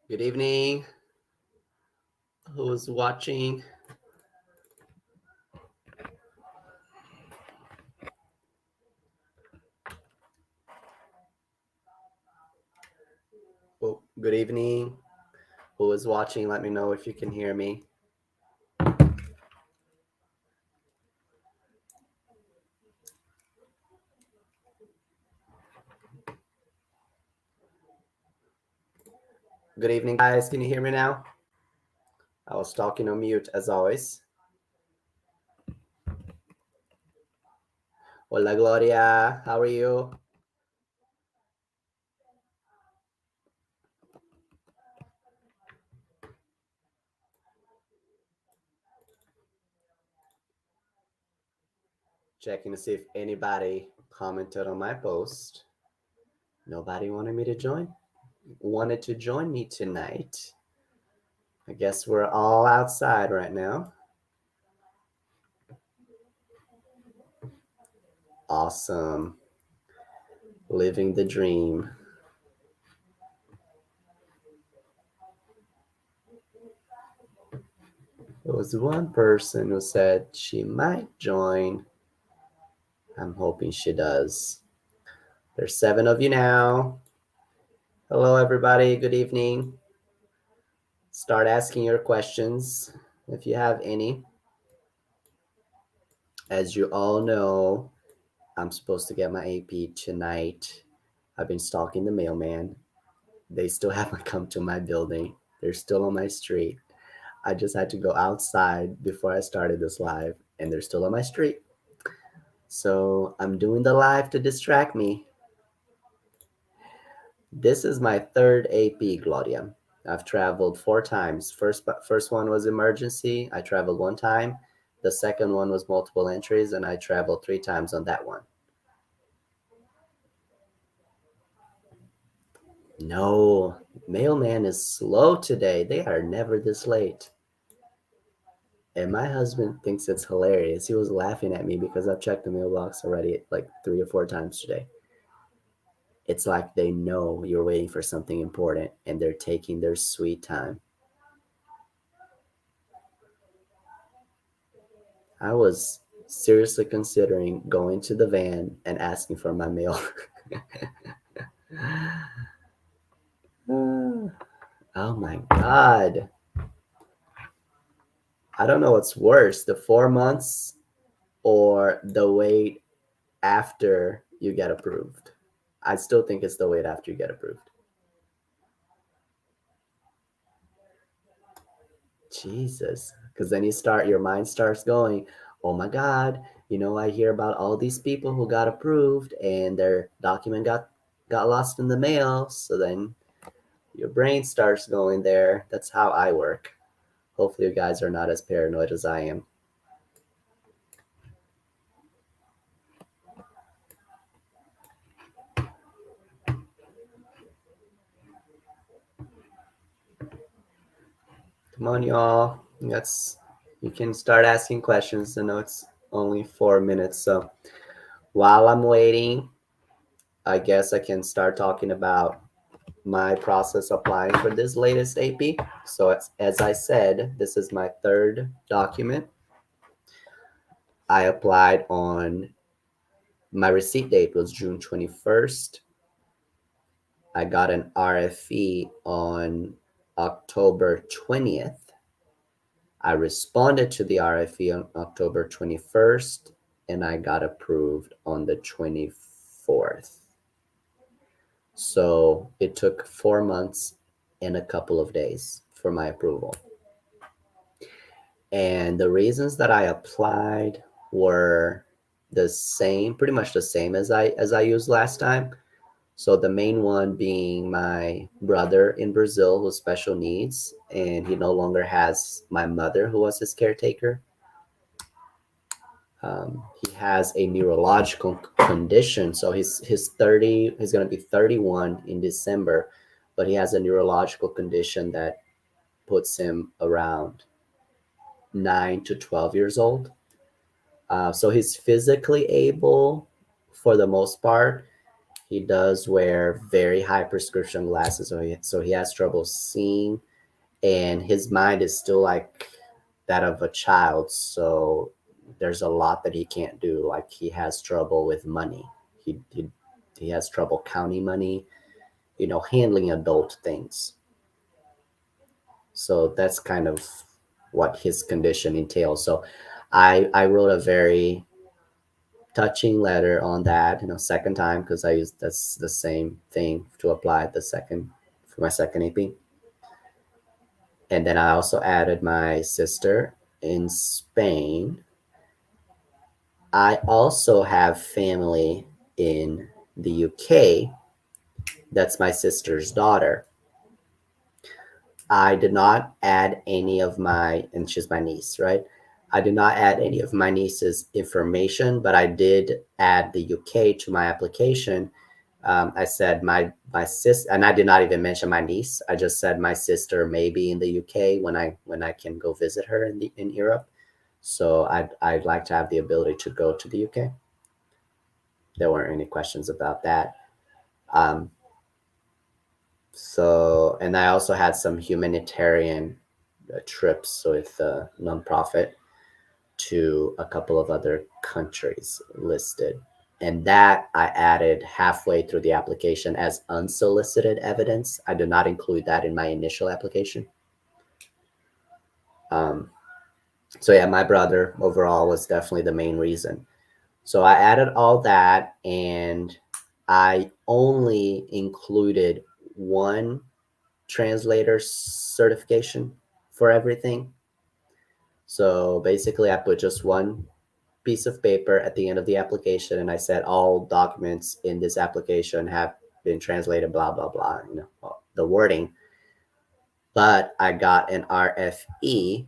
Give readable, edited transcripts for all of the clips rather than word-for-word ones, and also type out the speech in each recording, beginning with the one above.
Good evening. Who's watching? Oh, good evening. Who is watching? Let me know if you can hear me. Good evening, guys. Can you hear me now? I was talking on mute as always. Hola, Gloria. How are you? Checking to see if anybody commented on my post. Nobody wanted to join me tonight. I guess we're all outside right now. Awesome. Living the dream. There was one person who said she might join. I'm hoping she does. There's 7 of you now. Hello, everybody. Good evening. Start asking your questions if you have any. As you all know, I'm supposed to get my AP tonight. I've been stalking the mailman. They still haven't come to my building. They're still on my street. I just had to go outside before I started this live, and they're still on my street. So I'm doing the live to distract me. This is my third AP, Gloria. I've traveled 4 times. First one was emergency. I traveled 1 time. The second one was multiple entries, and I traveled 3 times on that one. No, mailman is slow today. They are never this late. And my husband thinks it's hilarious. He was laughing at me because I've checked the mailbox already like 3 or 4 times today. It's like they know you're waiting for something important and they're taking their sweet time. I was seriously considering going to the van and asking for my mail. Oh my God. I don't know what's worse, the 4 months or the wait after you get approved. I still think it's the wait after you get approved. Jesus. Because then your mind starts going, oh my God, I hear about all these people who got approved and their document got lost in the mail. So then your brain starts going there. That's how I work. Hopefully, you guys are not as paranoid as I am. Come on, y'all. You can start asking questions. I know it's only 4 minutes. So while I'm waiting, I guess I can start talking about my process applying for this latest AP. So as I said, this is my third document. I applied on my receipt date was June 21st. I got an RFE on October 20th. I responded to the RFE on October 21st and I got approved on the 24th. So it took 4 months and a couple of days for my approval. And the reasons that I applied were the same, pretty much the same as I used last time. So the main one being my brother in Brazil who's special needs, and he no longer has my mother who was his caretaker. He has a neurological condition, so he's 30. He's gonna be 31 in December, but he has a neurological condition that puts him around 9 to 12 years old. So he's physically able for the most part. He does wear very high prescription glasses, so he has trouble seeing, and his mind is still like that of a child. So there's a lot that he can't do. Like he has trouble with money. He has trouble counting money, handling adult things. So that's kind of what his condition entails. So I wrote a very touching letter on that, second time, because I used that's the same thing to apply the second for my second AP. And then I also added my sister in Spain. I also have family in the UK. That's my sister's daughter. I did not add any of and she's my niece, right? I did not add any of my niece's information, but I did add the UK to my application. I said my sis, and I did not even mention my niece. I just said my sister may be in the UK when I can go visit her in Europe. So I'd like to have the ability to go to the UK. There weren't any questions about that. Um, and I also had some humanitarian trips with a nonprofit to a couple of other countries listed. And that I added halfway through the application as unsolicited evidence. I did not include that in my initial application. Um, so yeah, my brother overall was definitely the main reason. So I added all that, and I only included one translator certification for everything. So basically, I put just one piece of paper at the end of the application, and I said all documents in this application have been translated, blah blah blah, the wording. But I got an RFE.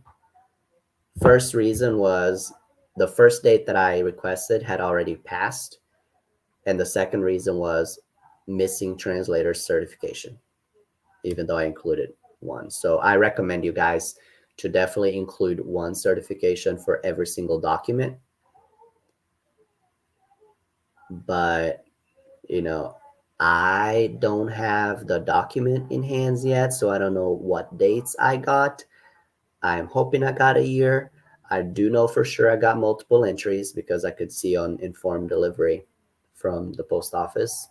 First reason was the first date that I requested had already passed, and the second reason was missing translator certification, even though I included one. So I recommend you guys to definitely include one certification for every single document. But, I don't have the document in hands yet, so I don't know what dates I got. I'm hoping I got a year. I do know for sure I got multiple entries because I could see on informed delivery from the post office.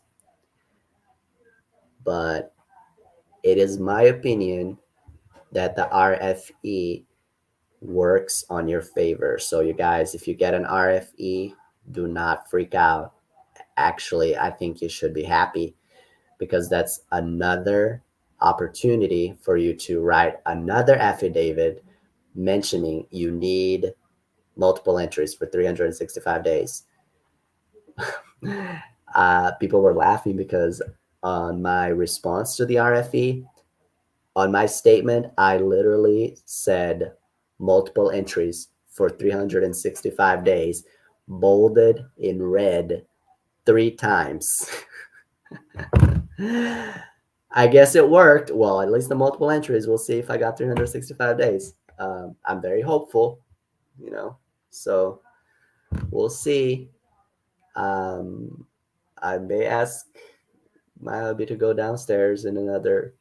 But it is my opinion that the RFE works on your favor. So you guys, if you get an RFE, do not freak out. Actually, I think you should be happy because that's another opportunity for you to write another affidavit mentioning you need multiple entries for 365 days. People were laughing because on my response to the RFE, on my statement, I literally said multiple entries for 365 days, bolded in red 3 times. I guess it worked. Well, at least the multiple entries. We'll see if I got 365 days. I'm very hopeful, so we'll see. I may ask my hubby to go downstairs in another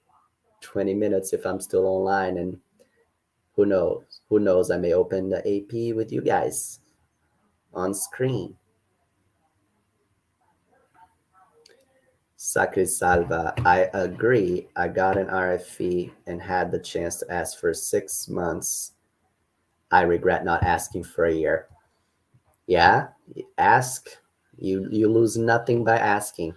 20 minutes if I'm still online, and who knows? Who knows? I may open the AP with you guys on screen. Sacri Salva, I agree. I got an RFE and had the chance to ask for 6 months. I regret not asking for a year. Yeah, ask. You lose nothing by asking.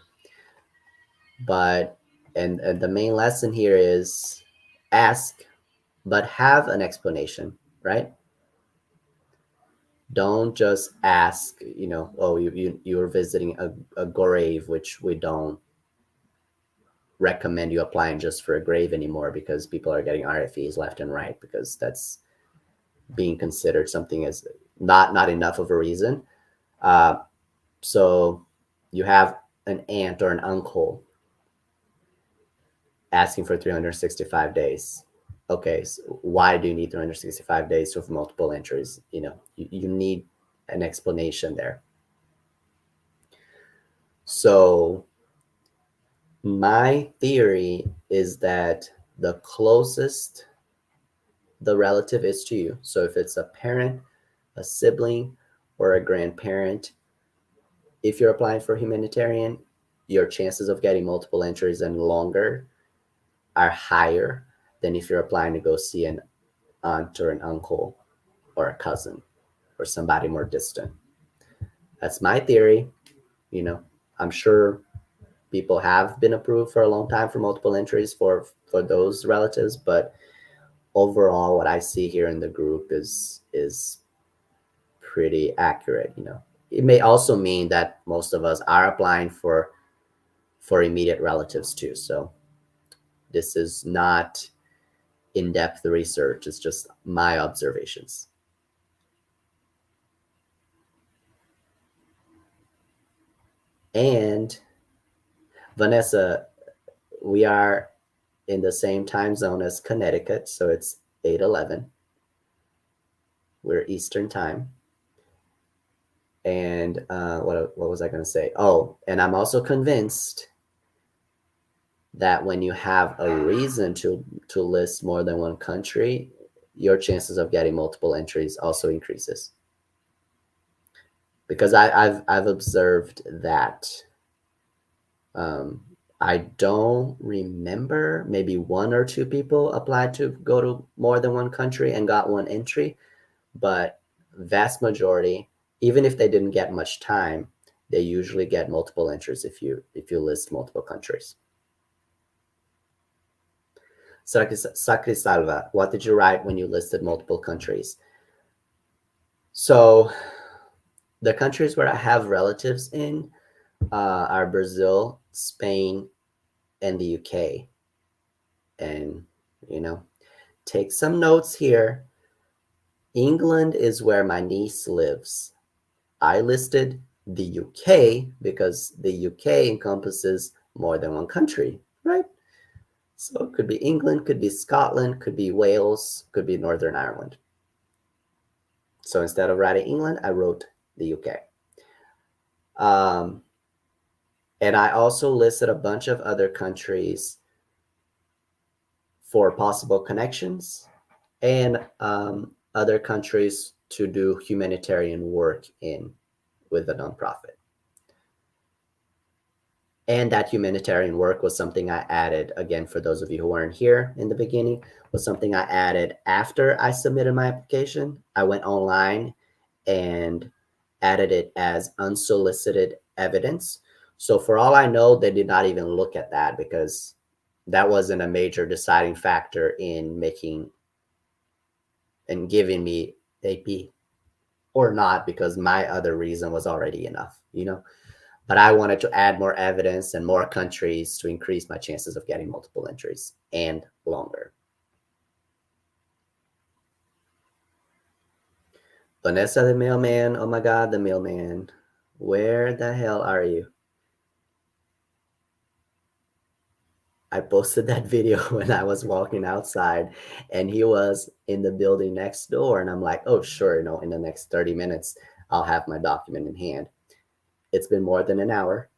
But and the main lesson here is ask, but have an explanation, right? Don't just ask, oh, you're visiting a grave, which we don't recommend you applying just for a grave anymore because people are getting RFEs left and right because that's being considered something as not enough of a reason. So you have an aunt or an uncle asking for 365 days. Okay, so why do you need 365 days with multiple entries? You need an explanation there. So My theory is that the closest the relative is to you, so if it's a parent, a sibling, or a grandparent, if you're applying for humanitarian, your chances of getting multiple entries and longer are higher than if you're applying to go see an aunt or an uncle or a cousin or somebody more distant. That's my theory. You know, I'm sure people have been approved for a long time for multiple entries for those relatives, but overall what I see here in the group is pretty accurate. It may also mean that most of us are applying for immediate relatives too. So this is not in-depth research, it's just my observations. And Vanessa, we are in the same time zone as Connecticut, so it's 8:11. We're Eastern time. And what was I going to say? Oh, and I'm also convinced that when you have a reason to list more than one country, your chances of getting multiple entries also increases. Because I've observed that. Um, I don't remember, maybe one or two people applied to go to more than one country and got one entry, but vast majority, even if they didn't get much time, they usually get multiple entries if you list multiple countries. Sacri Salva, what did you write when you listed multiple countries? So the countries where I have relatives in are Brazil, Spain, and the UK. And, take some notes here. England is where my niece lives. I listed the UK because the UK encompasses more than one country, right? So it could be England, could be Scotland, could be Wales, could be Northern Ireland. So instead of writing England, I wrote the UK. And I also listed a bunch of other countries for possible connections and other countries to do humanitarian work in with a nonprofit. And that humanitarian work was something I added, again, for those of you who weren't here in the beginning, was something I added after I submitted my application. I went online and added it as unsolicited evidence. So for all I know, they did not even look at that because that wasn't a major deciding factor in making and giving me AP or not, because my other reason was already enough. But I wanted to add more evidence and more countries to increase my chances of getting multiple entries and longer. Vanessa the mailman, oh my God, the mailman. Where the hell are you? I posted that video when I was walking outside and he was in the building next door. And I'm like, oh, sure, in the next 30 minutes, I'll have my document in hand. It's been more than an hour.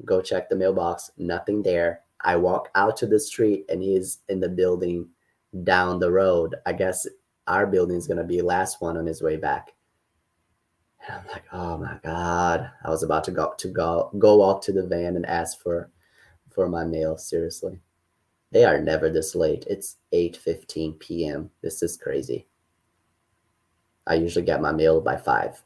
Go check the mailbox, nothing there. I walk out to the street and he's in the building down the road. I guess our building's gonna be last one on his way back. And I'm like, oh my God. I was about to go walk to the van and ask for my mail. Seriously. They are never this late. It's 8:15 p.m. This is crazy. I usually get my mail by 5.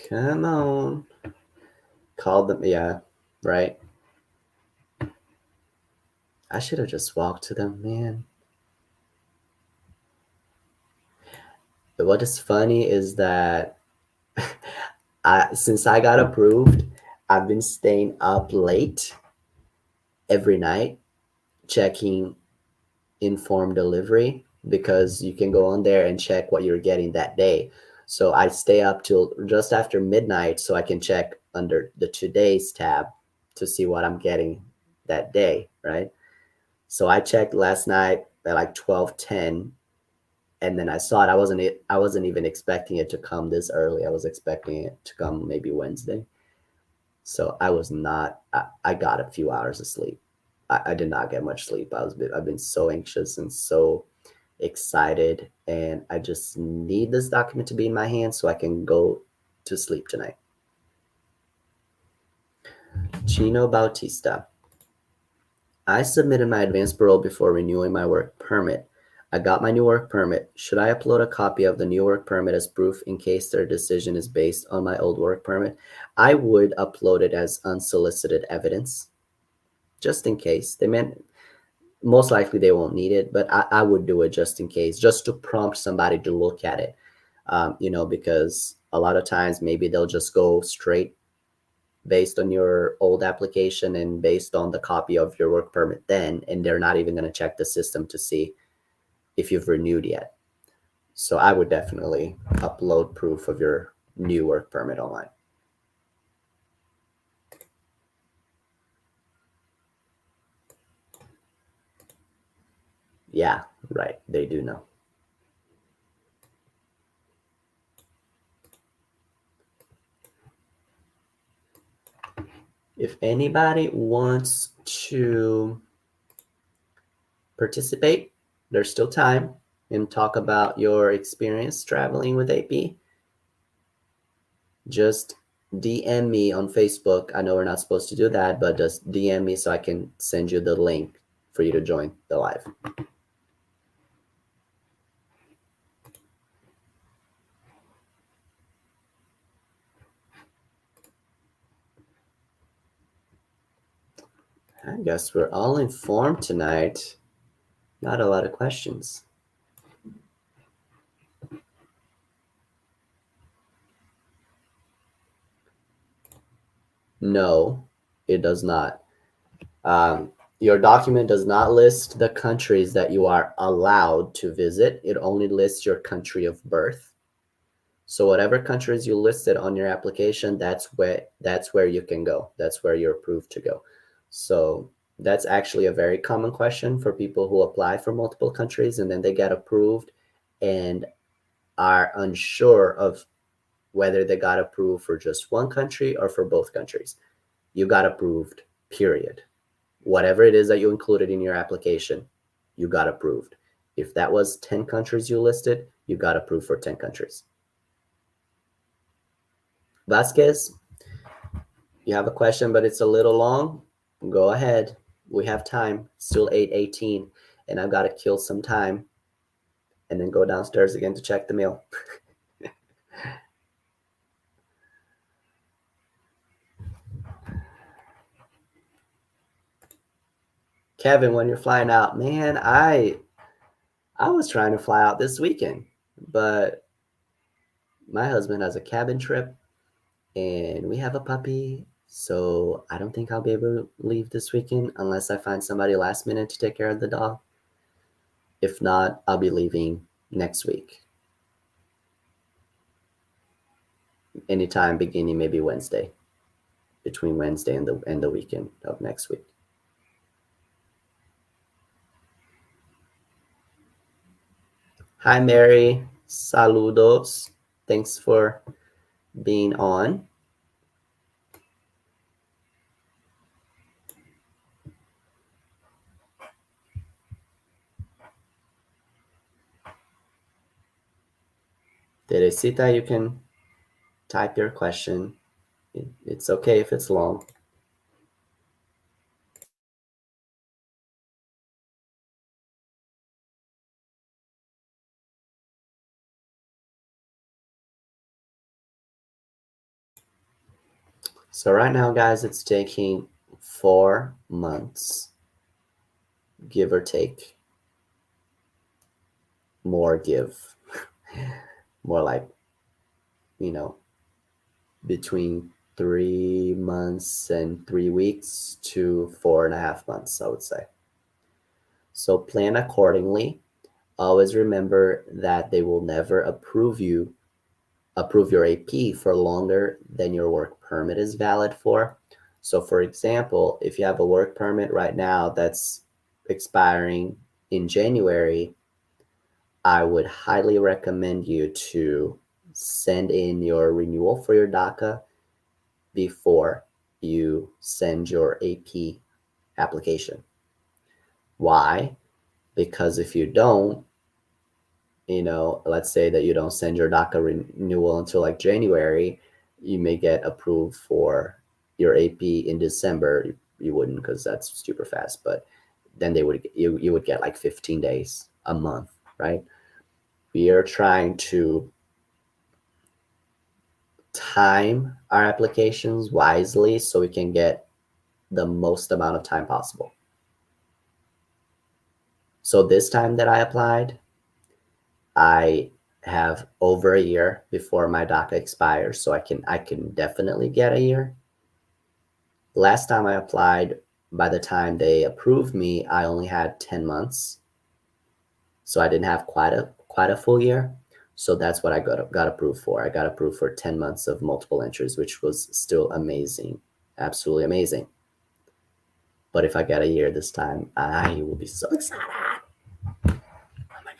Come on. Call them. Yeah, right. I should have just walked to them, man. But what is funny is that since I got approved, I've been staying up late every night checking informed delivery because you can go on there and check what you're getting that day. So I stay up till just after midnight so I can check under the today's tab to see what I'm getting that day, right? So I checked last night at like 12:10, and then I saw it. I wasn't even expecting it to come this early. I was expecting it to come maybe Wednesday. So I was not. I got a few hours of sleep. I did not get much sleep. I've been so anxious and so excited, and I just need this document to be in my hands so I can go to sleep tonight. Chino Bautista. I submitted my advance parole before renewing my work permit. I got my new work permit. Should I upload a copy of the new work permit as proof in case their decision is based on my old work permit? I would upload it as unsolicited evidence, just in case. They meant most likely they won't need it, but I would do it just in case, just to prompt somebody to look at it. Because a lot of times maybe they'll just go straight based on your old application and based on the copy of your work permit then, and they're not even going to check the system to see if you've renewed yet. So I would definitely upload proof of your new work permit online. Yeah, right. They do know. If anybody wants to participate, there's still time, and talk about your experience traveling with AP. Just DM me on Facebook. I know we're not supposed to do that, but just DM me so I can send you the link for you to join the live. I guess we're all informed tonight. Not a lot of questions. No, it does not. Your document does not list the countries that you are allowed to visit. It only lists your country of birth. So whatever countries you listed on your application, that's where you can go. That's where you're approved to go. So that's actually a very common question for people who apply for multiple countries and then they get approved and are unsure of whether they got approved for just one country or for both countries. You got approved, period. Whatever it is that you included in your application, you got approved. If that was 10 countries you listed, you got approved for 10 countries. Vasquez, you have a question, but it's a little long. Go ahead. We have time. Still 8:18, and I've got to kill some time and then go downstairs again to check the mail. Kevin, when you're flying out, man, I was trying to fly out this weekend, but my husband has a cabin trip and we have a puppy. So I don't think I'll be able to leave this weekend unless I find somebody last minute to take care of the dog. If not, I'll be leaving next week. Anytime beginning maybe Wednesday, between Wednesday and the weekend of next week. Hi Mary, saludos. Thanks for being on. Teresita, you can type your question. It's okay if it's long. So right now, guys, it's taking 4 months, give or take. More give. More like, you know, between 3 months and 3 weeks to 4.5 months, I would say. So plan accordingly. Always remember that they will never approve your AP for longer than your work permit is valid for. So, for example, if you have a work permit right now that's expiring in January, I would highly recommend you to send in your renewal for your DACA before you send your AP application. Why? Because if you don't, let's say that you don't send your DACA renewal until like January, you may get approved for your AP in December. You wouldn't, because that's super fast, but then you would get like 15 days, a month, right? We are trying to time our applications wisely so we can get the most amount of time possible. So this time that I applied, I have over a year before my DACA expires, so I can definitely get a year. Last time I applied, by the time they approved me, I only had 10 months. So I didn't have quite a full year. So that's what I got approved for. I got approved for 10 months of multiple entries, which was still amazing. Absolutely amazing. But if I get a year this time, I will be so excited. Oh my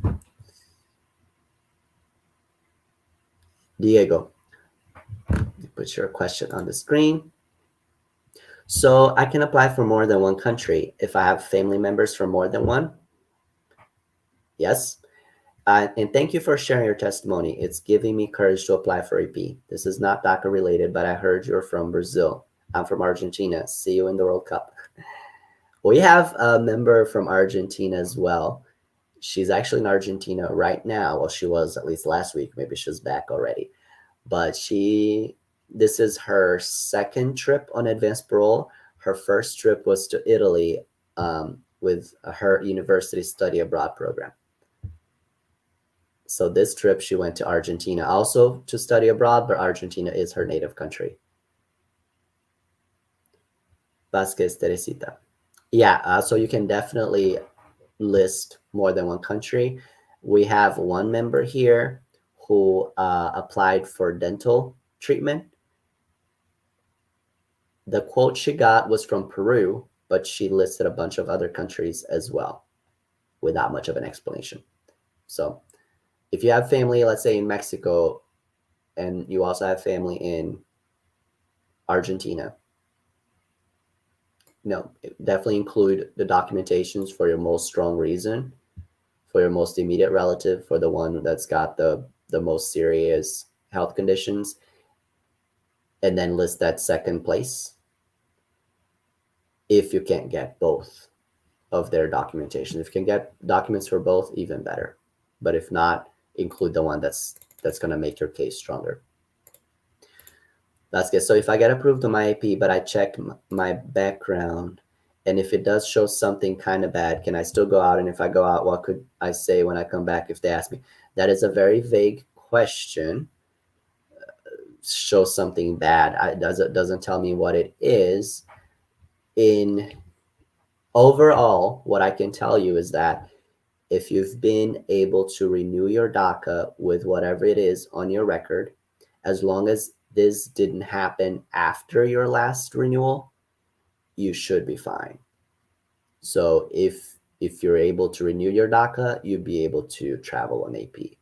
God. Diego, put your question on the screen. So I can apply for more than one country if I have family members from more than one. Yes. And thank you for sharing your testimony. It's giving me courage to apply for AP. This is not DACA related, but I heard you're from Brazil. I'm from Argentina. See you in the World Cup. We have a member from Argentina as well. She's actually in Argentina right now. Well, she was at least last week. Maybe she's back already. But this is her second trip on advanced parole. Her first trip was to Italy with her university study abroad program. So this trip, she went to Argentina also to study abroad, but Argentina is her native country. Vasquez Teresita. Yeah, so you can definitely list more than one country. We have one member here who applied for dental treatment. The quote she got was from Peru, but she listed a bunch of other countries as well without much of an explanation. So if you have family, let's say in Mexico, and you also have family in Argentina, definitely include the documentations for your most strong reason, for your most immediate relative, for the one that's got the most serious health conditions, and then list that second place if you can't get both of their documentation. If you can get documents for both, even better. But if not, include the one that's going to make your case stronger. That's good. So if I get approved on my AP, but I check my background, and if it does show something kind of bad, can I still go out? And if I go out, what could I say when I come back if they ask me? That is a very vague question. Show something bad. It doesn't tell me what it is. In overall, what I can tell you is that if you've been able to renew your DACA with whatever it is on your record, as long as this didn't happen after your last renewal, you should be fine. So if you're able to renew your DACA, you'd be able to travel on AP.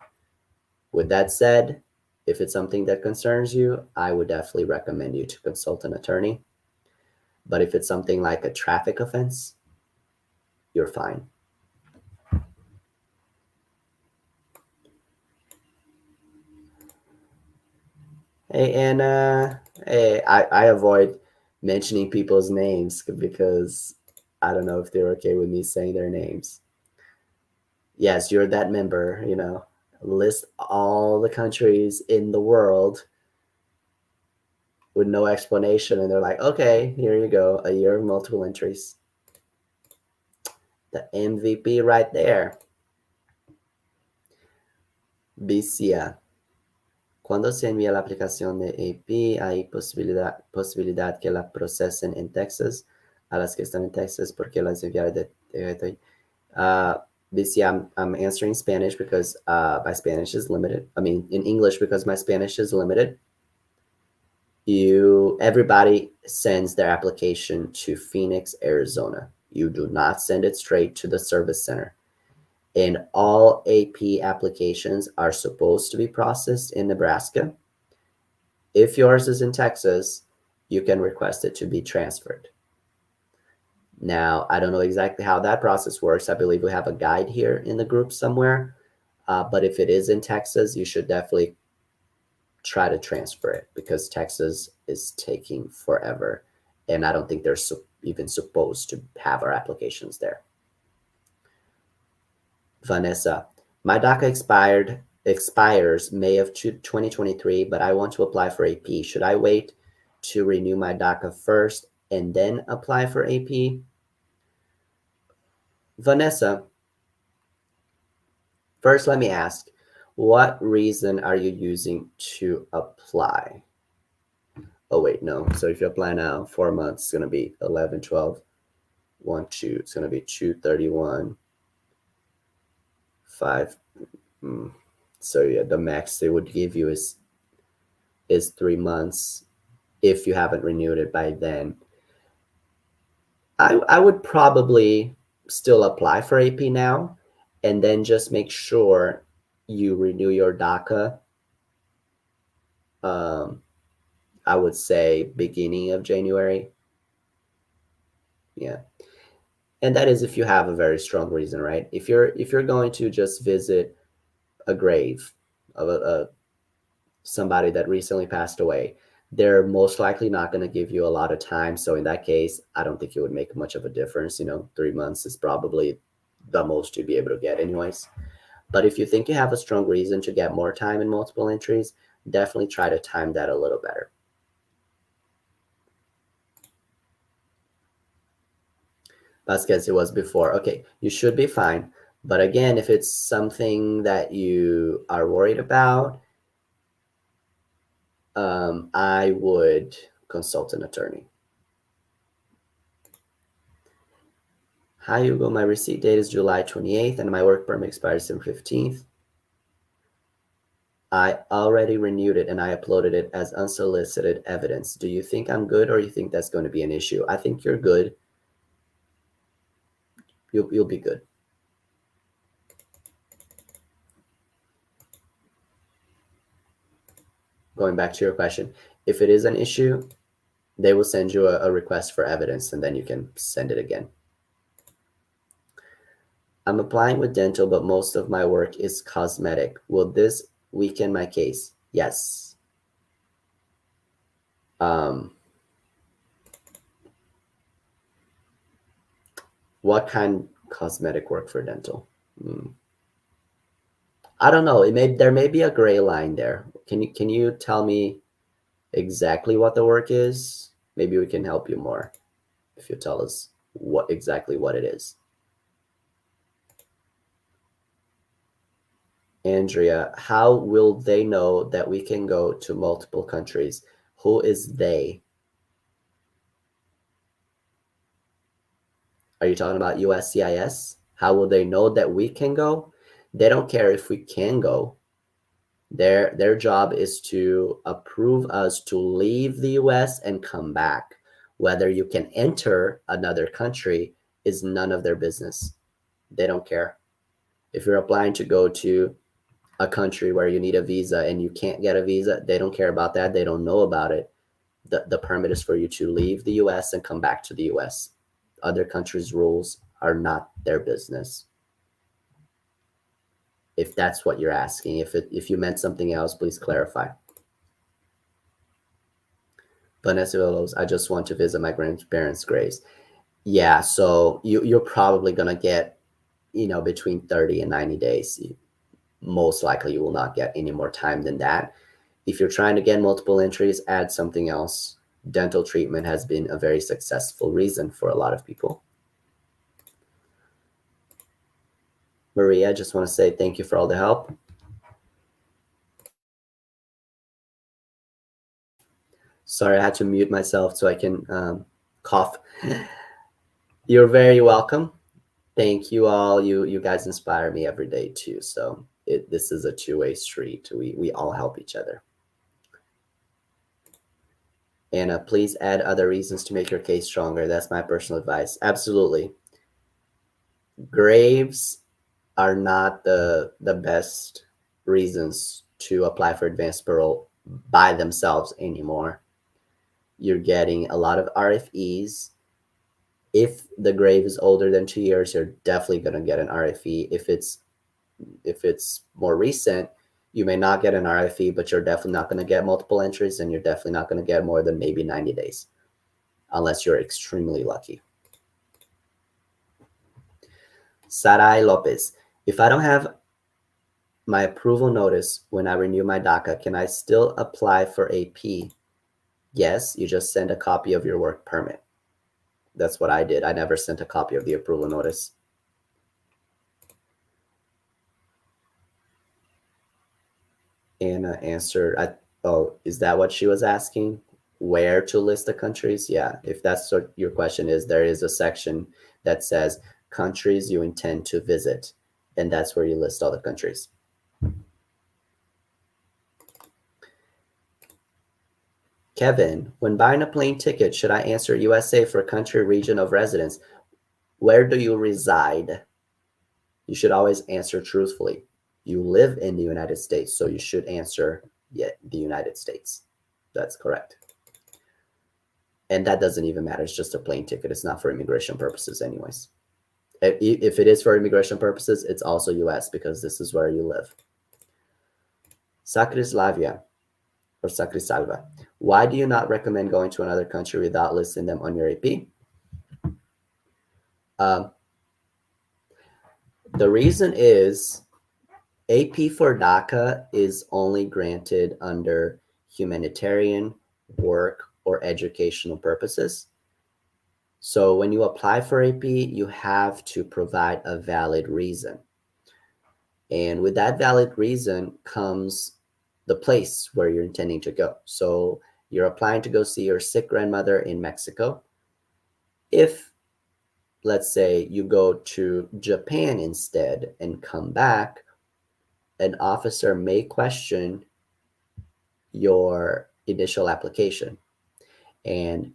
With that said, if it's something that concerns you, I would definitely recommend you to consult an attorney. But if it's something like a traffic offense, you're fine. Hey, Anna. Hey, I avoid mentioning people's names because I don't know if they're okay with me saying their names. Yes, you're that member, list all the countries in the world with no explanation. And they're like, okay, here you go, a year of multiple entries. The MVP right there. Vicia. Cuando se envía la aplicación de AP, hay posibilidad que la procesen en Texas, a las que están en Texas, porque las enviar de Vicia, I'm answering Spanish because my Spanish is limited. I mean, in English because my Spanish is limited. everybody sends their application to Phoenix, Arizona. You do not send it straight to the service center. And all AP applications are supposed to be processed in Nebraska. If yours is in Texas, you can request it to be transferred. Now, I don't know exactly how that process works. I believe we have a guide here in the group somewhere. But if it is in Texas, you should definitely try to transfer it because Texas is taking forever. And I don't think they're even supposed to have our applications there. Vanessa, my DACA expires May of 2023, but I want to apply for AP. Should I wait to renew my DACA first and then apply for AP? Vanessa, first let me ask, what reason are you using to apply? Oh, wait, no. So if you apply now, 4 months, it's going to be 11, 12, 1, 2. It's going to be 231, 5. So yeah, the max they would give you is 3 months if you haven't renewed it by then. I would probably still apply for AP now and then just make sure you renew your DACA. I would say beginning of January. Yeah. And that is if you have a very strong reason, right? If you're going to just visit a grave of somebody that recently passed away, they're most likely not going to give you a lot of time. So in that case, I don't think it would make much of a difference. 3 months is probably the most you'd be able to get anyways. But if you think you have a strong reason to get more time in multiple entries, definitely try to time that a little better. Vasquez, it was before. Okay, you should be fine. But again, if it's something that you are worried about, I would consult an attorney. Hi, Hugo. My receipt date is July 28th and my work permit expires on 15th. I already renewed it and I uploaded it as unsolicited evidence. Do you think I'm good or you think that's going to be an issue? I think you're good. You'll be good. Going back to your question, if it is an issue, they will send you a request for evidence and then you can send it again. I'm applying with dental, but most of my work is cosmetic. Will this weaken my case? Yes. What kind cosmetic work for dental? I don't know. There may be a gray line there. Can you tell me exactly what the work is? Maybe we can help you more if you tell us exactly what it is. Andrea, how will they know that we can go to multiple countries? Who is they? Are you talking about USCIS? How will they know that we can go? They don't care if we can go. Their job is to approve us to leave the US and come back. Whether you can enter another country is none of their business. They don't care. If you're applying to go to a country where you need a visa and you can't get a visa, they don't care about that. They don't know about it. The permit is for you to leave the US and come back to the US. Other countries' rules are not their business. If that's what you're asking, if you meant something else, please clarify. Vanessa Willows, I just want to visit my grandparents' graves. Yeah, so you're probably gonna get, between 30 and 90 days. Most likely you will not get any more time than that. If you're trying to get multiple entries, add something else. Dental treatment has been a very successful reason for a lot of people. Maria, I just want to say thank you for all the help. Sorry, I had to mute myself so I can cough. You're very welcome. Thank you all. You guys inspire me every day too. So this is a two-way street. We all help each other. Anna, please add other reasons to make your case stronger. That's my personal advice. Absolutely. Graves are not the best reasons to apply for advanced parole by themselves anymore. You're getting a lot of RFEs. If the grave is older than 2 years, you're definitely going to get an RFE. If it's more recent, you may not get an RFE, but you're definitely not going to get multiple entries, and you're definitely not going to get more than maybe 90 days, unless you're extremely lucky. Sarai Lopez, if I don't have my approval notice when I renew my DACA, can I still apply for AP? Yes, you just send a copy of your work permit. That's what I did. I never sent a copy of the approval notice. Anna answered, oh, is that what she was asking? Where to list the countries? Yeah, if that's what your question is, there is a section that says countries you intend to visit, and that's where you list all the countries. Kevin, when buying a plane ticket, should I answer USA for country, region of residence? Where do you reside? You should always answer truthfully. You live in the United States, so you should answer the United States. That's correct. And that doesn't even matter. It's just a plane ticket. It's not for immigration purposes, anyways. If it is for immigration purposes, it's also US because this is where you live. Sakrislavia or Sakrisalva. Why do you not recommend going to another country without listing them on your AP? The reason is AP for DACA is only granted under humanitarian, work, or educational purposes. So when you apply for AP, you have to provide a valid reason. And with that valid reason comes the place where you're intending to go. So you're applying to go see your sick grandmother in Mexico. If, let's say, you go to Japan instead and come back, an officer may question your initial application, and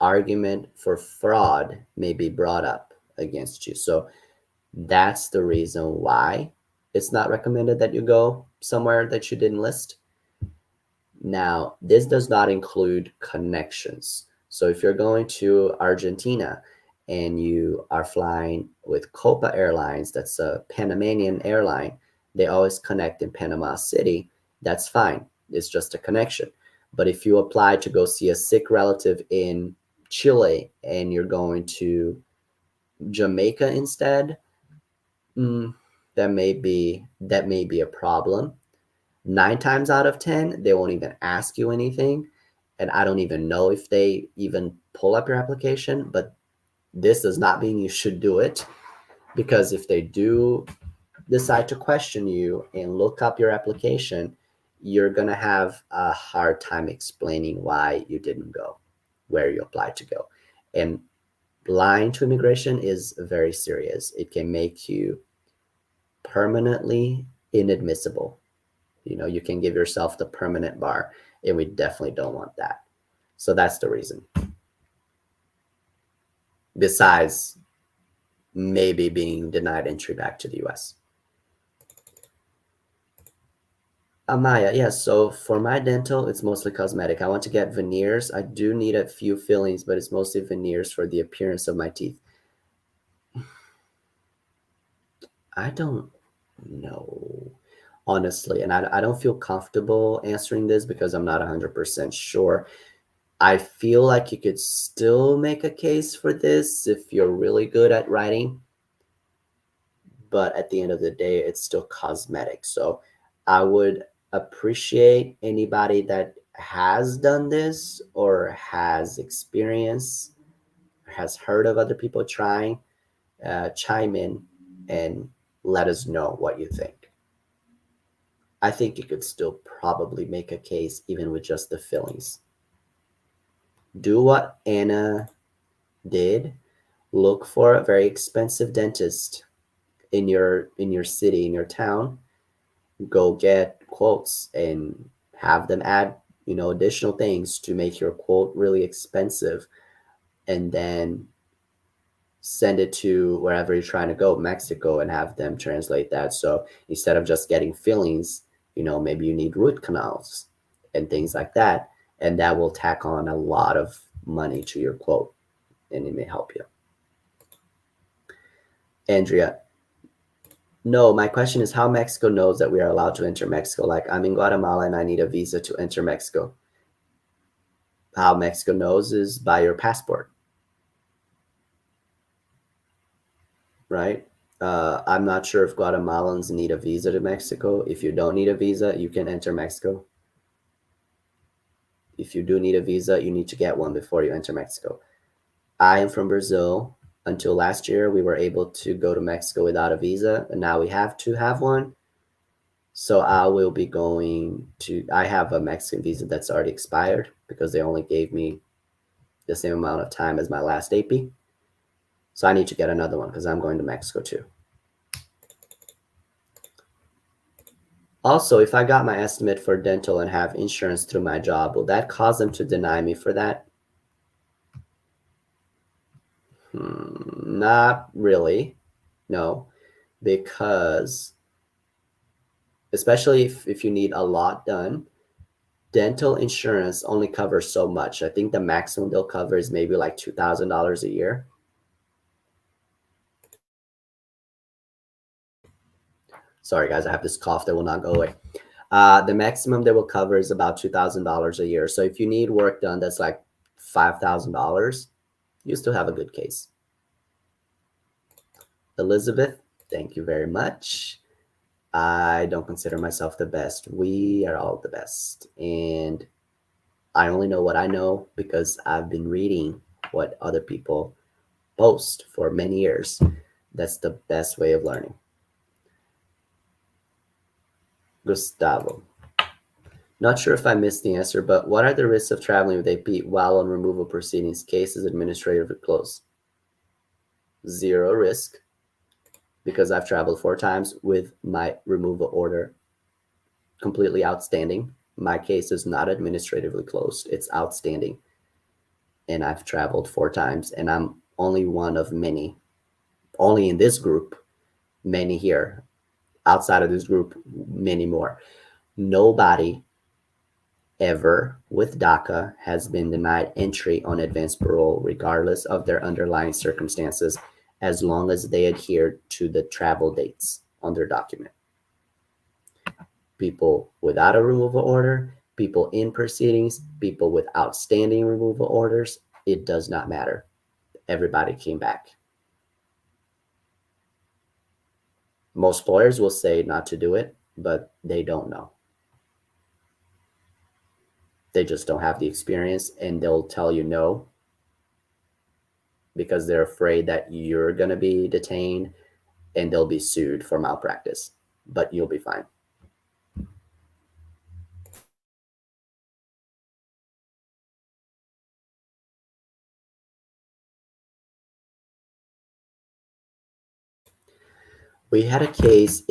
argument for fraud may be brought up against you. So that's the reason why it's not recommended that you go somewhere that you didn't list. Now, this does not include connections. So if you're going to Argentina and you are flying with Copa Airlines, that's a Panamanian airline, they always connect in Panama City, that's fine. It's just a connection. But if you apply to go see a sick relative in Chile and you're going to Jamaica instead, that may be a problem. 9 times out of 10, they won't even ask you anything. And I don't even know if they even pull up your application, but this does not mean you should do it, because if they do decide to question you and look up your application, you're going to have a hard time explaining why you didn't go where you applied to go. And lying to immigration is very serious. It can make you permanently inadmissible. You can give yourself the permanent bar, and we definitely don't want that. So that's the reason. Besides maybe being denied entry back to the US. Amaya, yes. So for my dental, it's mostly cosmetic. I want to get veneers. I do need a few fillings, but it's mostly veneers for the appearance of my teeth. I don't know, honestly, and I don't feel comfortable answering this because I'm not 100% sure. I feel like you could still make a case for this if you're really good at writing, but at the end of the day, it's still cosmetic. So I would appreciate anybody that has done this or has experience, has heard of other people trying, chime in and let us know what you think. I think you could still probably make a case even with just the fillings. Do what Anna did. Look for a very expensive dentist in your city, in your town. Go get quotes and have them add additional things to make your quote really expensive, and then send it to wherever you're trying to go, Mexico, and have them translate that. So instead of just getting fillings, maybe you need root canals and things like that. And that will tack on a lot of money to your quote, and it may help you. Andrea, no, my question is how Mexico knows that we are allowed to enter Mexico. Like, I'm in Guatemala and I need a visa to enter Mexico. How Mexico knows is by your passport, right? I'm not sure if Guatemalans need a visa to Mexico. If you don't need a visa, you can enter Mexico. If you do need a visa, you need to get one before you enter Mexico. I am from Brazil. Until last year, we were able to go to Mexico without a visa, and now we have to have one. So I will be I have a Mexican visa that's already expired because they only gave me the same amount of time as my last AP. So I need to get another one because I'm going to Mexico too. Also, if I got my estimate for dental and have insurance through my job, will that cause them to deny me for that? Not really, no, because especially if you need a lot done, dental insurance only covers so much. I think the maximum they'll cover is maybe like $2,000 a year. Sorry, guys, I have this cough that will not go away. The maximum they will cover is about $2,000 a year. So if you need work done that's like $5,000, you still have a good case. Elizabeth, thank you very much. I don't consider myself the best. We are all the best. And I only know what I know because I've been reading what other people post for many years. That's the best way of learning. Gustavo. Not sure if I missed the answer, but what are the risks of traveling with AP while on removal proceedings? Cases administratively closed. Zero risk, because I've traveled 4 times with my removal order completely outstanding. My case is not administratively closed. It's outstanding. And I've traveled 4 times, and I'm only one of many. Only in this group, many here. Outside of this group, many more. Nobody ever with DACA has been denied entry on advanced parole, regardless of their underlying circumstances, as long as they adhere to the travel dates on their document. People without a removal order, people in proceedings, people with outstanding removal orders, it does not matter. Everybody came back. Most lawyers will say not to do it, but they don't know. They just don't have the experience, and they'll tell you no because they're afraid that you're going to be detained and they'll be sued for malpractice, but you'll be fine. We had a case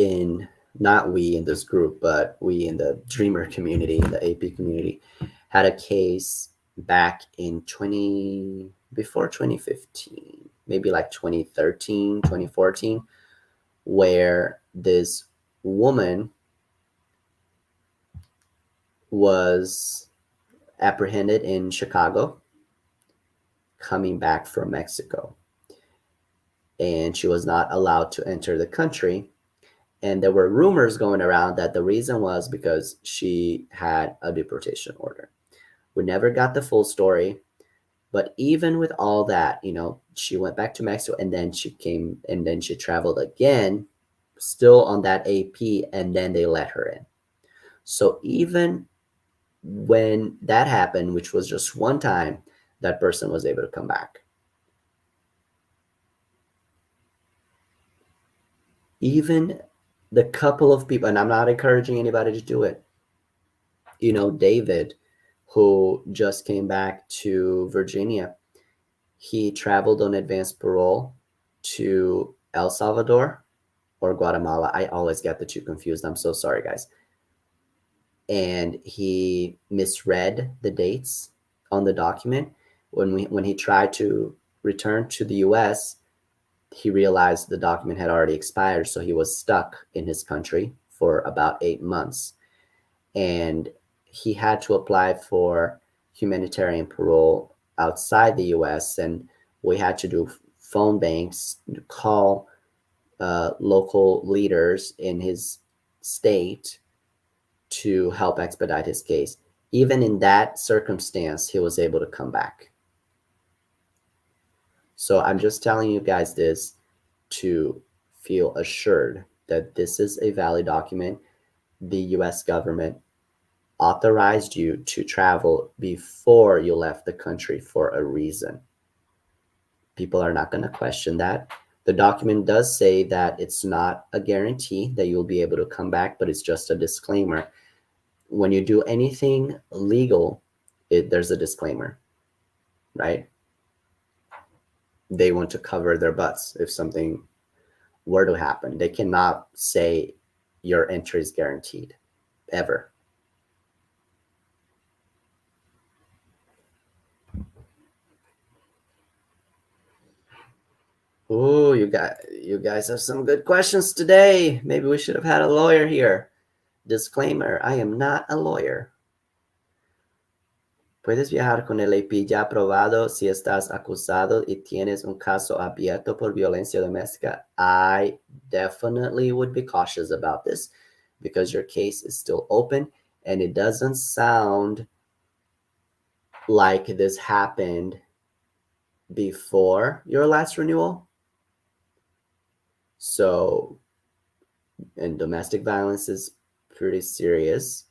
not we in this group, but we in the Dreamer community, the AP community, had a case back in before 2015, maybe like 2013, 2014, where this woman was apprehended in Chicago coming back from Mexico. And she was not allowed to enter the country. And there were rumors going around that the reason was because she had a deportation order. We never got the full story. But even with all that, she went back to Mexico, and then she came, and then she traveled again, still on that AP, and then they let her in. So even when that happened, which was just one time, that person was able to come back. Even the couple of people, and I'm not encouraging anybody to do it. David, who just came back to Virginia, he traveled on advanced parole to El Salvador or Guatemala. I always get the two confused. I'm so sorry, guys. and he misread the dates on the document. When he tried to return to the US, he realized the document had already expired, so he was stuck in his country for about 8 months. And he had to apply for humanitarian parole outside the US. And we had to do phone banks, call local leaders in his state to help expedite his case. Even in that circumstance, he was able to come back. So I'm just telling you guys this to feel assured that this is a valid document. The US government authorized you to travel before you left the country for a reason. People are not going to question that. The document does say that it's not a guarantee that you'll be able to come back, but it's just a disclaimer. When you do anything legal, there's a disclaimer, right? They want to cover their butts if something were to happen. They cannot say your entry is guaranteed, ever. Oh, you guys have some good questions today. Maybe we should have had a lawyer here. Disclaimer, I am not a lawyer. Puedes viajar con el IP ya aprobado si estás acusado y tienes un caso abierto por violencia doméstica. I definitely would be cautious about this because your case is still open and it doesn't sound like this happened before your last renewal. So, and domestic violence is pretty serious.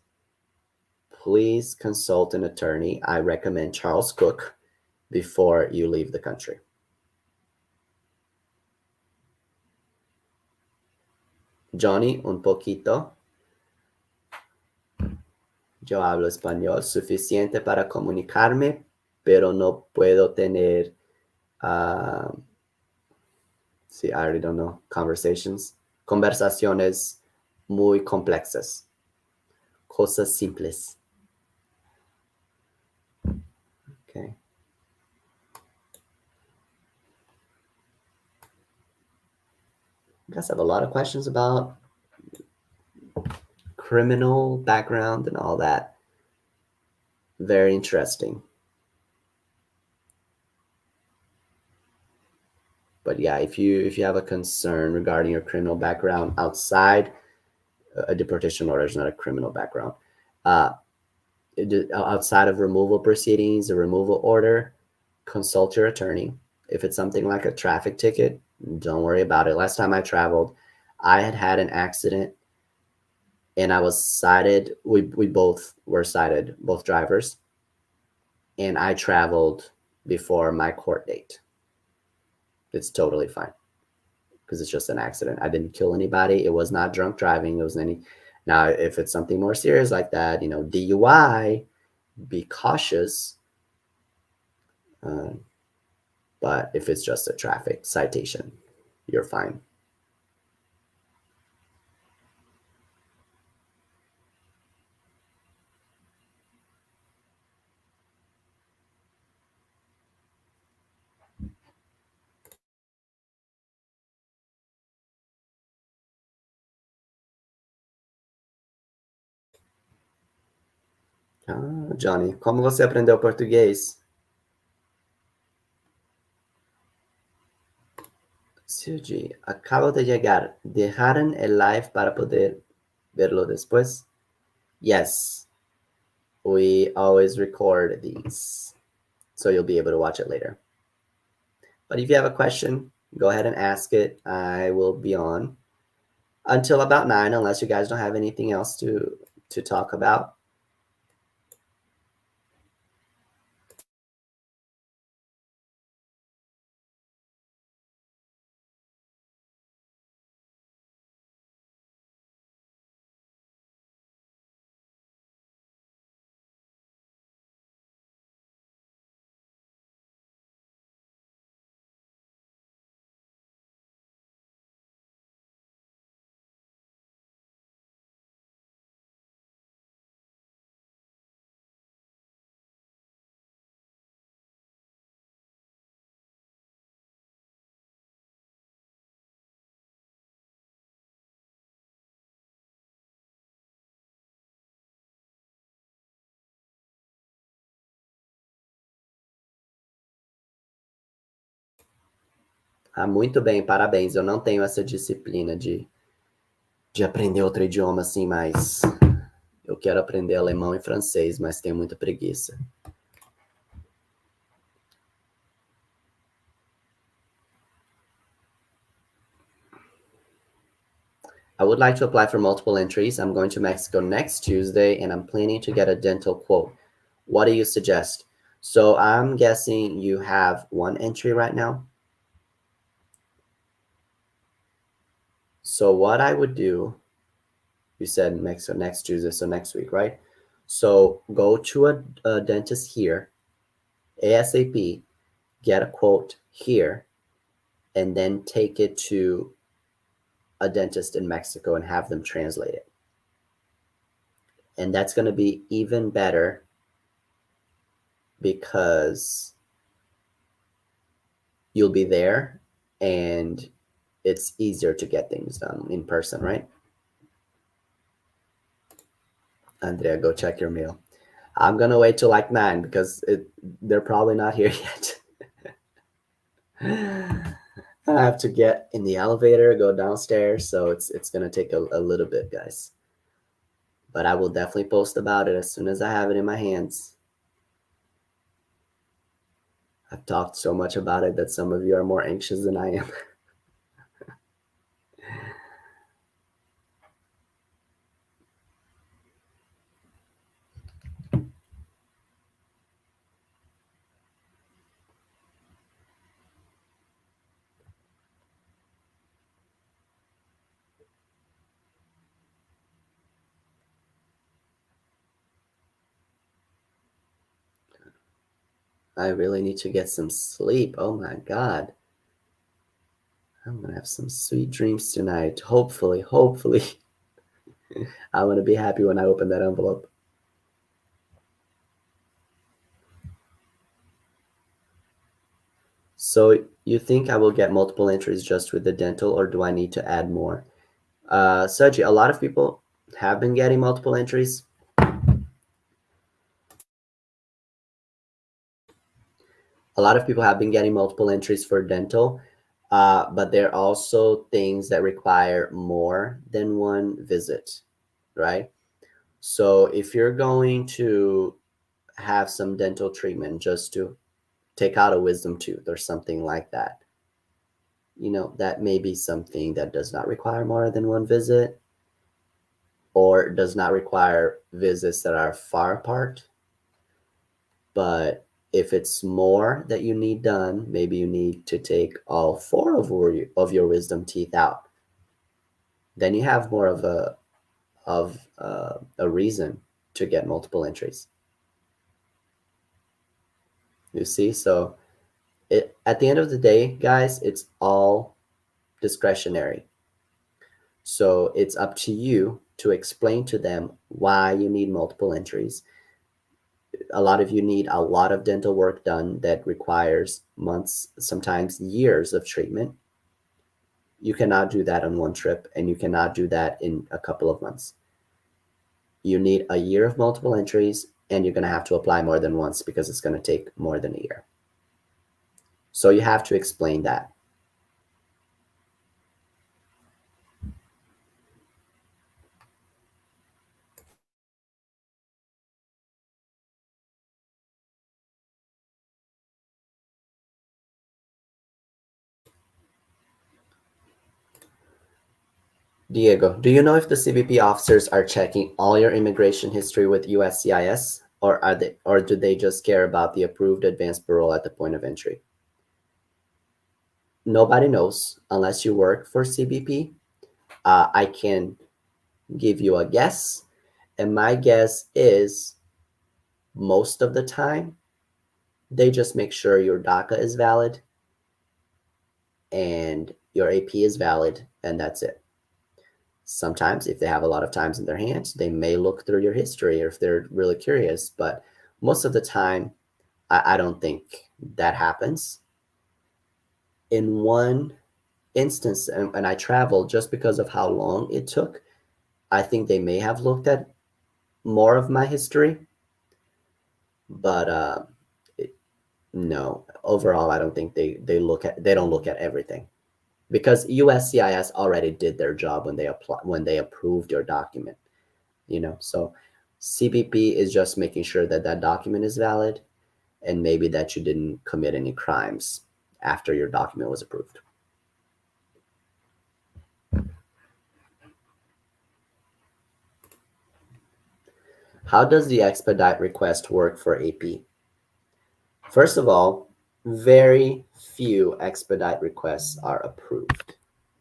Please consult an attorney. I recommend Charles Cook before you leave the country. Johnny, un poquito. Yo hablo español suficiente para comunicarme, pero no puedo tener, see, I already don't know, conversaciones muy complexas, cosas simples. Okay. You guys have a lot of questions about criminal background and all that. Very interesting. But yeah, if you have a concern regarding your criminal background outside a deportation order is not a criminal background. Outside of removal proceedings, a removal order, consult your attorney. If it's something like a traffic ticket, don't worry about it. Last time I traveled, I had an accident and I was cited. We both were cited, both drivers. And I traveled before my court date. It's totally fine because it's just an accident. I didn't kill anybody. It was not drunk driving. It was any. Now, if it's something more serious like that, DUI, be cautious. But if it's just a traffic citation, you're fine. Johnny, como você aprendeu português? Suji, acabo de llegar. ¿Dejaron el live para poder verlo después? Yes, we always record these, so you'll be able to watch it later. But if you have a question, go ahead and ask it. I will be on until about 9, unless you guys don't have anything else to talk about. Ah, muito bem, parabéns. Eu não tenho essa disciplina de aprender outro idioma assim, mas eu quero aprender alemão e francês, mas tenho muita preguiça. I would like to apply for multiple entries. I'm going to Mexico next Tuesday and I'm planning to get a dental quote. What do you suggest? So I'm guessing you have one entry right now. So what I would do, you said Mexico next Tuesday, so next week, right? So go to a dentist here, ASAP, get a quote here, and then take it to a dentist in Mexico and have them translate it. And that's going to be even better because you'll be there and it's easier to get things done in person, right? Andrea, go check your mail. I'm gonna wait till like 9 because they're probably not here yet. I have to get in the elevator, go downstairs, so it's gonna take a little bit, guys. But I will definitely post about it as soon as I have it in my hands. I've talked so much about it that some of you are more anxious than I am. I really need to get some sleep. Oh my God. I'm gonna have some sweet dreams tonight. Hopefully. I'm gonna be happy when I open that envelope. So you think I will get multiple entries just with the dental, or do I need to add more? Sergi, a lot of people have been getting multiple entries. A lot of people have been getting multiple entries for dental, but there are also things that require more than one visit, right? So if you're going to have some dental treatment just to take out a wisdom tooth or something like that, that may be something that does not require more than one visit or does not require visits that are far apart. But if it's more that you need done, maybe you need to take all four of your wisdom teeth out. Then you have more of a reason to get multiple entries. You see, so at the end of the day, guys, it's all discretionary. So it's up to you to explain to them why you need multiple entries. A lot of you need a lot of dental work done that requires months, sometimes years of treatment. You cannot do that on one trip, and you cannot do that in a couple of months. You need a year of multiple entries, and you're going to have to apply more than once because it's going to take more than a year. So you have to explain that. Diego, do you know if the CBP officers are checking all your immigration history with USCIS, or do they just care about the approved advanced parole at the point of entry? Nobody knows unless you work for CBP. I can give you a guess, and my guess is most of the time they just make sure your DACA is valid and your AP is valid, and that's it. Sometimes, if they have a lot of times in their hands, they may look through your history or if they're really curious, but most of the time, I don't think that happens. In one instance, and I traveled just because of how long it took, I think they may have looked at more of my history, but No, overall, I don't think they don't look at everything, because USCIS already did their job when they approved your document. So CBP is just making sure that that document is valid, and maybe that you didn't commit any crimes after your document was approved. How does the expedite request work for AP? First of all, very few expedite requests are approved.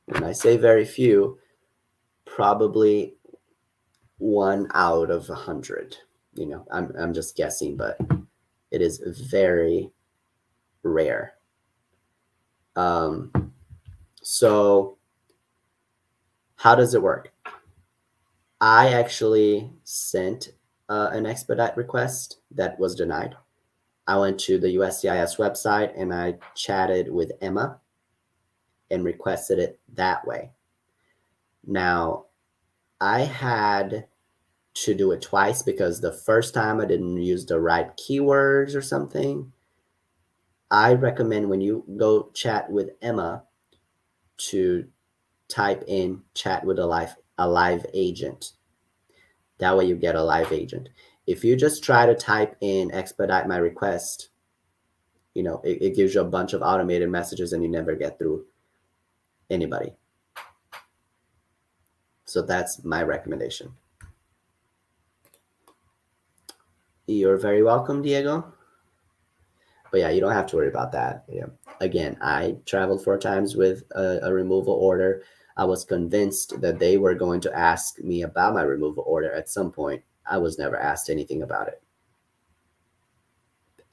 When I say very few, probably 1 out of 100. I'm just guessing, but it is very rare. So how does it work? I actually sent an expedite request that was denied. I went to the USCIS website and I chatted with Emma and requested it that way. Now, I had to do it twice because the first time I didn't use the right keywords or something. I recommend when you go chat with Emma to type in chat with a live agent. That way you get a live agent. If you just try to type in expedite my request, it gives you a bunch of automated messages and you never get through anybody. So that's my recommendation. You're very welcome, Diego. But yeah, you don't have to worry about that. Yeah. Again, I traveled 4 times with a removal order. I was convinced that they were going to ask me about my removal order at some point. I was never asked anything about it.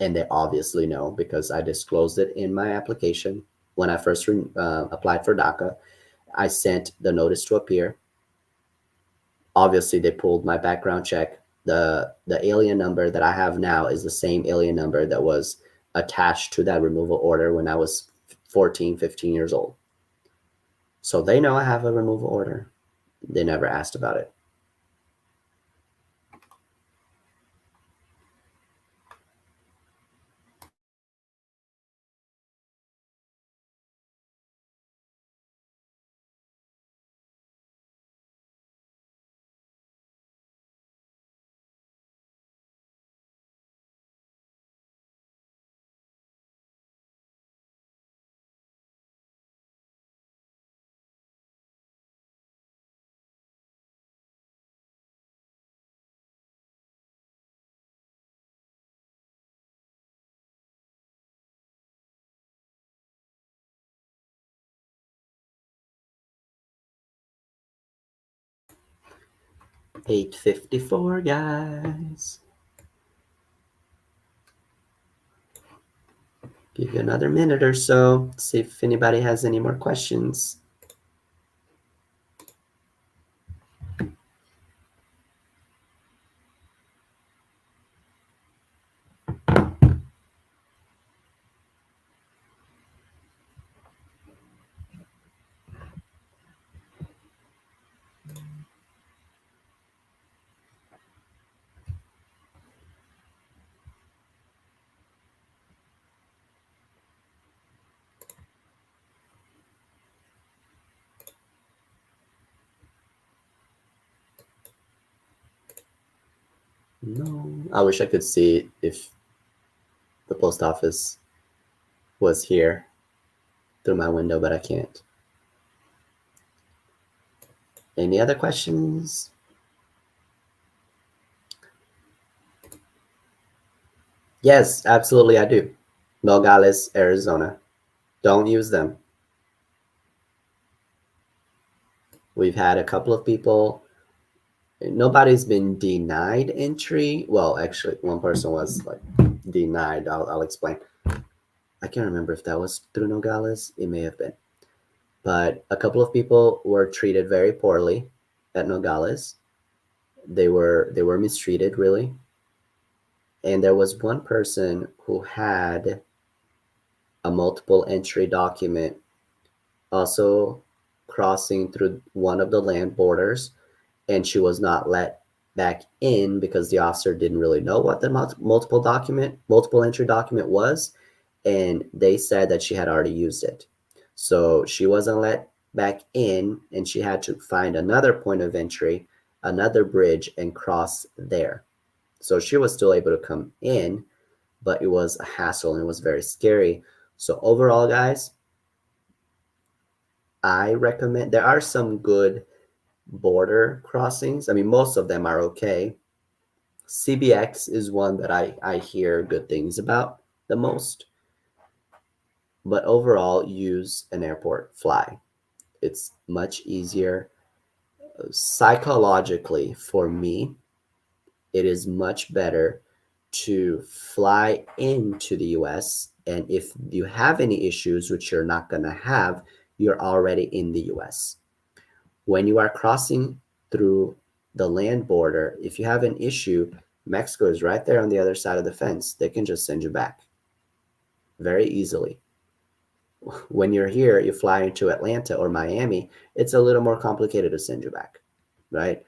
And they obviously know because I disclosed it in my application. When I first applied for DACA, I sent the notice to appear. Obviously, they pulled my background check. The alien number that I have now is the same alien number that was attached to that removal order when I was 14, 15 years old. So they know I have a removal order. They never asked about it. $8.54, guys. Give you another minute or so. See if anybody has any more questions. No, I wish I could see if the post office was here through my window, but I can't. Any other questions? Yes, absolutely, I do. Nogales, Arizona. Don't use them. We've had a couple of people. Nobody's been denied entry. Well, actually, one person was like denied. I'll explain. I can't remember if that was through Nogales. It may have been. But a couple of people were treated very poorly at Nogales. They were mistreated, really. And there was one person who had a multiple entry document also crossing through one of the land borders, and she was not let back in because the officer didn't really know what the multiple entry document was, and they said that she had already used it. So she wasn't let back in, and she had to find another point of entry, another bridge, and cross there. So she was still able to come in, but it was a hassle and it was very scary. So overall, guys, I recommend, there are some good border crossings. I mean, most of them are okay. CBX is one that I hear good things about the most. But overall, use an airport, fly. It's much easier. Psychologically, for me, it is much better to fly into the US. And if you have any issues, which you're not going to have, you're already in the US. When you are crossing through the land border, if you have an issue, Mexico is right there on the other side of the fence. They can just send you back very easily. When you're here, you fly into Atlanta or Miami, it's a little more complicated to send you back, right?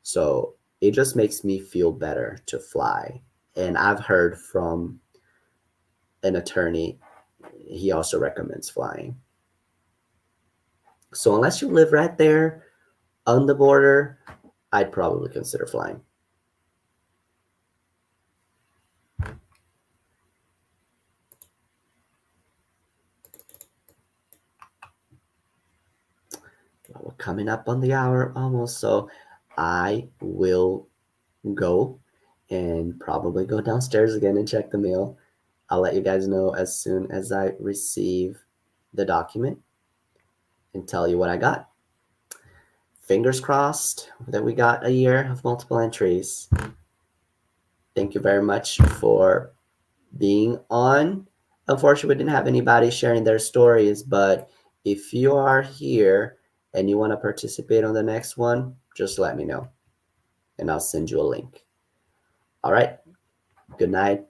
So it just makes me feel better to fly. And I've heard from an attorney, he also recommends flying. So unless you live right there on the border, I'd probably consider flying. Well, we're coming up on the hour almost, so I will go and probably go downstairs again and check the mail. I'll let you guys know as soon as I receive the document and tell you what I got. Fingers crossed that we got a year of multiple entries. Thank you very much for being on. Unfortunately, we didn't have anybody sharing their stories, but if you are here and you want to participate on the next one, just let me know and I'll send you a link. All right. Good night.